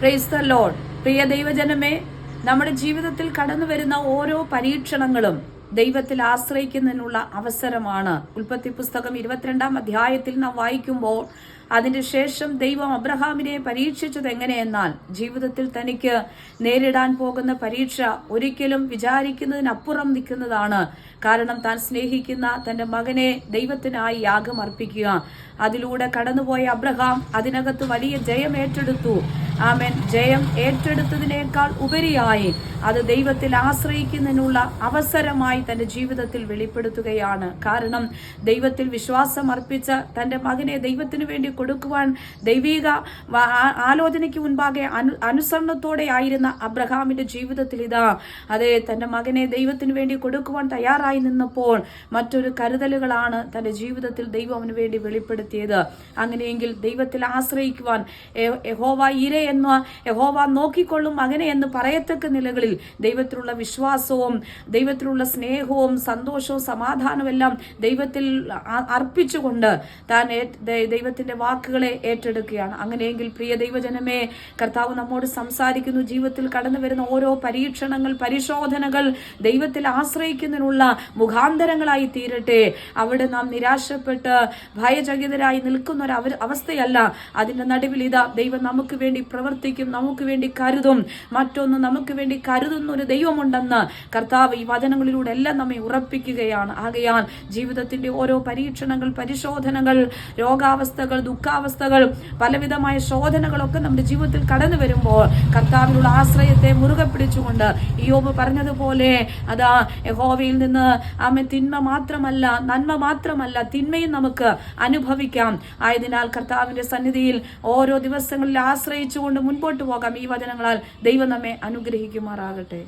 Praise the Lord. പ്രിയ ദൈവജനമേ, നമ്മുടെ ജീവിതത്തിൽ കടന്നു വരുന്ന ഓരോ പരീക്ഷണങ്ങളും ദൈവത്തിൽ ആശ്രയിക്കുന്നതിനുള്ള അവസരമാണ്. ഉൽപ്പത്തി പുസ്തകം 22-ാം അധ്യായത്തിൽ നാം വായിക്കുമ്പോൾ അതിന്റെ ശേഷം ദൈവം അബ്രഹാമിനെ പരീക്ഷിച്ചത് എങ്ങനെയെന്നാൽ, ജീവിതത്തിൽ തനിക്ക് നേരിടാൻ പോകുന്ന പരീക്ഷ ഒരിക്കലും വിചാരിക്കുന്നതിനപ്പുറം നിൽക്കുന്നതാണ്. കാരണം താൻ സ്നേഹിക്കുന്ന തന്റെ മകനെ ദൈവത്തിനായി യാഗം അർപ്പിക്കുക. അതിലൂടെ കടന്നുപോയ അബ്രഹാം അതിനകത്ത് വലിയ ജയം ഏറ്റെടുത്തു. ആമേൻ. ജയം ഏറ്റെടുത്തതിനേക്കാൾ ഉപരിയായി അത് ദൈവത്തിൽ ആശ്രയിക്കുന്നതിനുള്ള അവസരമായി തന്റെ ജീവിതത്തിൽ വെളിപ്പെടുത്തുകയാണ്. കാരണം ദൈവത്തിൽ വിശ്വാസം അർപ്പിച്ച തന്റെ മകനെ ദൈവത്തിന് വേണ്ടി കൊടുക്കുവാൻ ദൈവിക ആലോചനയ്ക്ക് മുൻപാകെ അനുസരണത്തോടെ ആയിരുന്ന അബ്രഹാമിന്റെ ജീവിതത്തിൽ ഇതാ അതെ തന്റെ മകനെ ദൈവത്തിന് വേണ്ടി കൊടുക്കുവാൻ തയ്യാറായി നിന്നപ്പോൾ മറ്റൊരു കരുതലുകളാണ് തന്റെ ജീവിതത്തിൽ ദൈവം അവന് വേണ്ടി വെളിപ്പെടുത്തിയത്. അങ്ങനെയെങ്കിൽ ദൈവത്തിൽ ആശ്രയിക്കുവാൻ യഹോവ ഇരേ എന്ന് യഹോവ നോക്കിക്കൊള്ളും മകനെ എന്ന് പറയത്തക്ക നിലകളിൽ ദൈവത്തിലുള്ള വിശ്വാസവും ദൈവത്തിലുള്ള സ്നേഹവും സന്തോഷവും സമാധാനവും എല്ലാം ദൈവത്തിൽ അർപ്പിച്ചുകൊണ്ട് താൻ ദൈവത്തിന്റെ വാക്കുകളെ ഏറ്റെടുക്കുകയാണ്. അങ്ങനെയെങ്കിൽ പ്രിയ ദൈവജനമേ, കർത്താവ് നമ്മോട് സംസാരിക്കുന്നു. ജീവിതത്തിൽ കടന്നു വരുന്ന ഓരോ പരീക്ഷണങ്ങൾ, പരിശോധനകൾ ദൈവത്തിൽ ആശ്രയിക്കുന്നതിനുള്ള മുഖാന്തരങ്ങളായി തീരട്ടെ. അവിടെ നാം നിരാശപ്പെട്ട് ഭയചകിതരായി നിൽക്കുന്ന ഒരു അവസ്ഥയല്ല. അതിന്റെ നടുവിൽ ഇതാ ദൈവം നമുക്ക് വേണ്ടി പ്രവർത്തിക്കും, നമുക്ക് വേണ്ടി കരുതും. മറ്റൊന്ന്, നമുക്ക് വേണ്ടി കരുതുന്ന ഒരു ദൈവമുണ്ടെന്ന് കർത്താവ് ഈ വചനങ്ങളിലൂടെ എല്ലാം നമ്മെ ഉറപ്പിക്കുകയാണ്. ആകയാൽ ജീവിതത്തിന്റെ ഓരോ പരീക്ഷണങ്ങൾ, പരിശോധനകൾ, രോഗാവസ്ഥകൾ, ദുഃഖാവസ്ഥകൾ, പലവിധമായ ശോധനകളൊക്കെ നമ്മുടെ ജീവിതത്തിൽ കടന്നു വരുമ്പോൾ കർത്താവിനുള്ള ആശ്രയത്തെ മുറുകെ പിടിച്ചുകൊണ്ട് ഇയ്യോബ് പറഞ്ഞതുപോലെ അതാ യഹോവയിൽ നിന്ന് തിന്മ മാത്രമല്ല, നന്മ മാത്രമല്ല, തിന്മയും നമുക്ക് അനുഭവിക്കാം. ആയതിനാൽ കർത്താവിന്റെ സന്നിധിയിൽ ഓരോ ദിവസങ്ങളിൽ ആശ്രയിച്ചുകൊണ്ട് മുൻപോട്ട് പോകാം. ഈ വചനങ്ങളാൽ ദൈവം നമ്മെ അനുഗ്രഹിക്കുമാറാകട്ടെ.